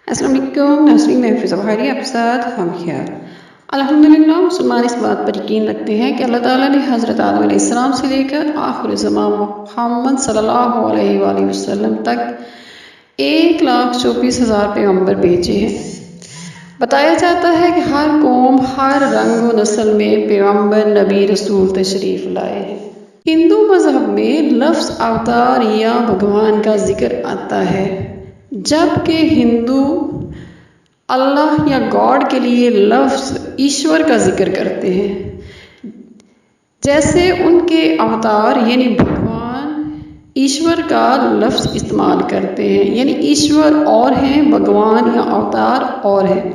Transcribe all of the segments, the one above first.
السلام علیکم ناظرین، محفوظ بخاری آپ کے ساتھ ہم خیال الحمدللہ مسلمان اس بات پر یقین رکھتے ہیں کہ اللہ تعالیٰ نے حضرت آدم علیہ السلام سے لے کر آخر زمان محمد صلی اللہ علیہ وآلہ وسلم تک 1,24,000 پیغمبر بھیجے ہیں۔ بتایا جاتا ہے کہ ہر قوم، ہر رنگ و نسل میں پیغمبر، نبی، رسول تشریف لائے ہیں۔ ہندو مذہب میں لفظ اوتار یا بھگوان کا ذکر آتا ہے، جبکہ ہندو اللہ یا گاڈ کے لیے لفظ ایشور کا ذکر کرتے ہیں۔ جیسے ان کے اوتار یعنی بھگوان ایشور کا لفظ استعمال کرتے ہیں، یعنی ایشور اور ہیں، بھگوان یا اوتار اور ہیں۔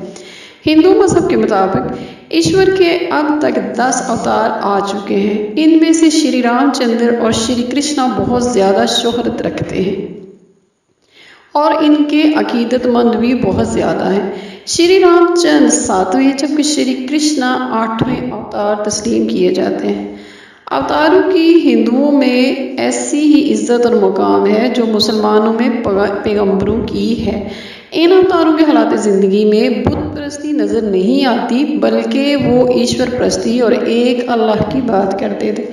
ہندو مذہب کے مطابق ایشور کے اب تک 10 اوتار آ چکے ہیں۔ ان میں سے شری رام چندر اور شری کرشنا بہت زیادہ شہرت رکھتے ہیں اور ان کے عقیدت مند بھی بہت زیادہ ہیں۔ شری رام چندر 7ویں جبکہ شری کرشنا 8ویں اوتار تسلیم کیے جاتے ہیں۔ اوتاروں کی ہندوؤں میں ایسی ہی عزت اور مقام ہے جو مسلمانوں میں پیغمبروں کی ہے۔ ان اوتاروں کے حالات زندگی میں بت پرستی نظر نہیں آتی، بلکہ وہ ایشور پرستی اور ایک اللہ کی بات کرتے تھے۔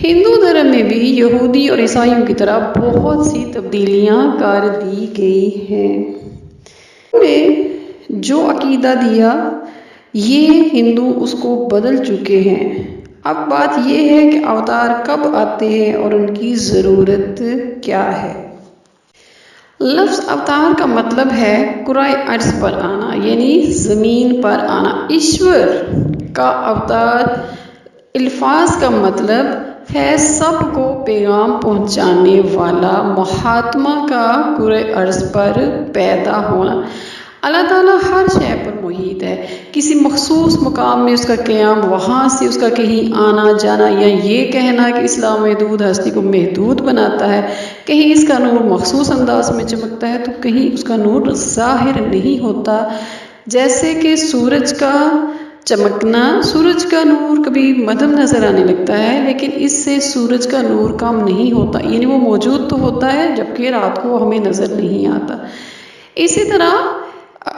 ہندو دھرم میں بھی یہودی اور عیسائیوں کی طرح بہت سی تبدیلیاں کر دی گئی ہیں۔ نے جو عقیدہ دیا یہ ہندو اس کو بدل چکے ہیں۔ اب بات یہ ہے کہ اوتار کب آتے ہیں اور ان کی ضرورت کیا ہے۔ لفظ اوتار کا مطلب ہے کرۂ ارض پر آنا، یعنی زمین پر آنا۔ ایشور کا اوتار الفاظ کا مطلب ہے سب کو پیغام پہنچانے والا، مہاتما کا کرۂ ارض پر پیدا ہونا۔ اللہ تعالیٰ ہر شے پر محیط ہے۔ کسی مخصوص مقام میں اس کا قیام، وہاں سے اس کا کہیں آنا جانا، یا یہ کہنا کہ اسلام محدود ہستی کو محدود بناتا ہے۔ کہیں اس کا نور مخصوص انداز میں چمکتا ہے تو کہیں اس کا نور ظاہر نہیں ہوتا، جیسے کہ سورج کا چمکنا۔ سورج کا نور کبھی مدھم نظر آنے لگتا ہے، لیکن اس سے سورج کا نور کم نہیں ہوتا، یعنی وہ موجود تو ہوتا ہے جبکہ رات کو ہمیں نظر نہیں آتا۔ اسی طرح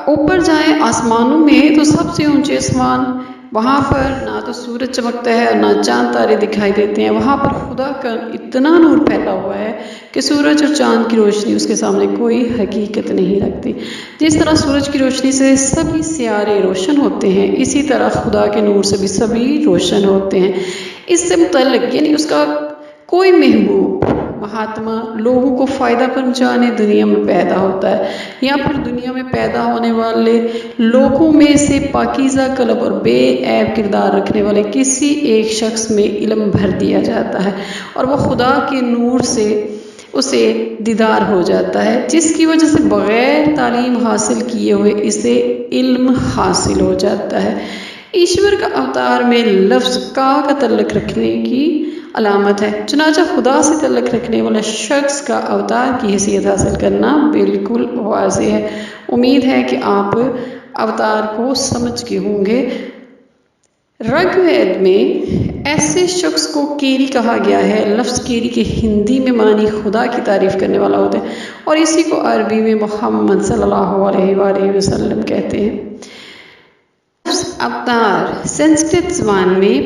اوپر جائیں آسمانوں میں تو سب سے اونچے آسمان، وہاں پر نہ تو سورج چمکتا ہے اور نہ چاند تارے دکھائی دیتے ہیں۔ وہاں پر خدا کا اتنا نور پھیلا ہوا ہے کہ سورج اور چاند کی روشنی اس کے سامنے کوئی حقیقت نہیں رکھتی۔ جس طرح سورج کی روشنی سے سبھی سیارے روشن ہوتے ہیں، اسی طرح خدا کے نور سے بھی سبھی روشن ہوتے ہیں۔ اس سے متعلق یعنی اس کا کوئی محبوب، مہاتما لوگوں کو فائدہ پہنچانے دنیا میں پیدا ہوتا ہے، یا پھر دنیا میں پیدا ہونے والے لوگوں میں سے پاکیزہ قلب اور بے عیب کردار رکھنے والے کسی ایک شخص میں علم بھر دیا جاتا ہے اور وہ خدا کے نور سے اسے دیدار ہو جاتا ہے، جس کی وجہ سے بغیر تعلیم حاصل کیے ہوئے اسے علم حاصل ہو جاتا ہے۔ ایشور کا اوتار میں لفظ کا تعلق رکھنے کی علامت ہے، چنانچہ خدا سے تعلق رکھنے والا شخص کا اوتار کی حیثیت حاصل کرنا بالکل واضح ہے۔ امید ہے کہ آپ اوتار کو سمجھ گئے ہوں گے۔ رگ وید میں ایسے شخص کو کیری کہا گیا ہے۔ لفظ کیری کے ہندی میں معنی خدا کی تعریف کرنے والا ہوتا ہے اور اسی کو عربی میں محمد صلی اللہ علیہ وآلہ وسلم کہتے ہیں۔ لفظ اوتار سنسکرت زبان میں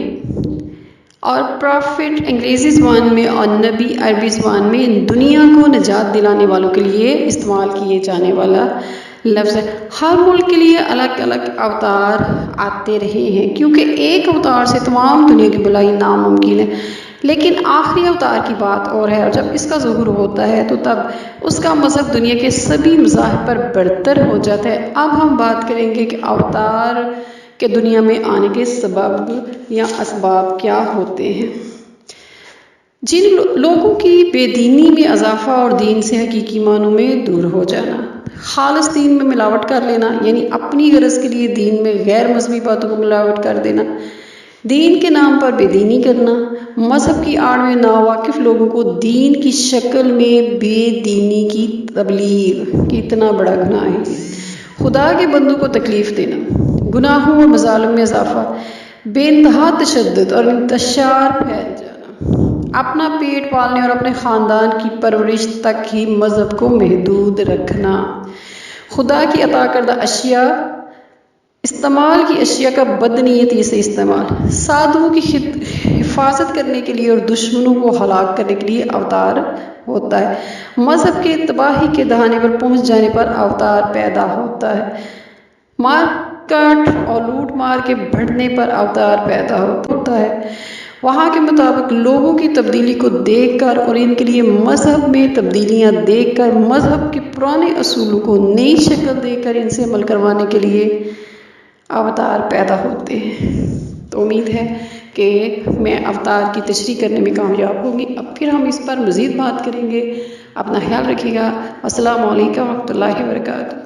اور پرافٹ انگریزی زبان میں اور نبی عربی زبان میں دنیا کو نجات دلانے والوں کے لیے استعمال کیے جانے والا لفظ ہے۔ ہر ملک کے لیے الگ الگ اوتار آتے رہے ہیں، کیونکہ ایک اوتار سے تمام دنیا کی بھلائی ناممکن ہے۔ لیکن آخری اوتار کی بات اور ہے، اور جب اس کا ظہور ہوتا ہے تو تب اس کا مذہب دنیا کے سبھی مذاہب پر برتر ہو جاتا ہے۔ اب ہم بات کریں گے کہ اوتار کہ دنیا میں آنے کے سبب یا اسباب کیا ہوتے ہیں۔ جن لوگوں کی بے دینی میں اضافہ اور دین سے حقیقی معنوں میں دور ہو جانا، خالص دین میں ملاوٹ کر لینا، یعنی اپنی غرض کے لیے دین میں غیر مذہبی باتوں کو ملاوٹ کر دینا، دین کے نام پر بے دینی کرنا، مذہب کی آڑ میں ناواقف لوگوں کو دین کی شکل میں بے دینی کی تبلیغ، کتنا بڑا گناہ ہے، خدا کے بندوں کو تکلیف دینا، گناہوں اور مظالم میں اضافہ، بے انتہا تشدد اور انتشار پھیل جانا، اپنا پیٹ پالنے اور اپنے خاندان کی پرورش تک ہی مذہب کو محدود رکھنا، خدا کی عطا کردہ اشیاء استعمال کی اشیاء کا بدنیتی سے استعمال، سادھوؤں کی حفاظت کرنے کے لیے اور دشمنوں کو ہلاک کرنے کے لیے اوتار ہوتا ہے، مذہب کے تباہی کے دہانے پر پہنچ جانے پر اوتار پیدا ہوتا ہے، مار کاٹ اور لوٹ مار کے بڑھنے پر اوتار پیدا ہوتا ہے۔ وہاں کے مطابق لوگوں کی تبدیلی کو دیکھ کر اور ان کے لیے مذہب میں تبدیلیاں دیکھ کر، مذہب کے پرانے اصولوں کو نئی شکل دے کر ان سے عمل کروانے کے لیے اوتار پیدا ہوتے ہیں۔ تو امید ہے کہ میں اوتار کی تشریح کرنے میں کامیاب ہوں گی۔ اب پھر ہم اس پر مزید بات کریں گے۔ اپنا خیال رکھیے گا۔ السلام علیکم ورحمۃ اللہ وبرکاتہ۔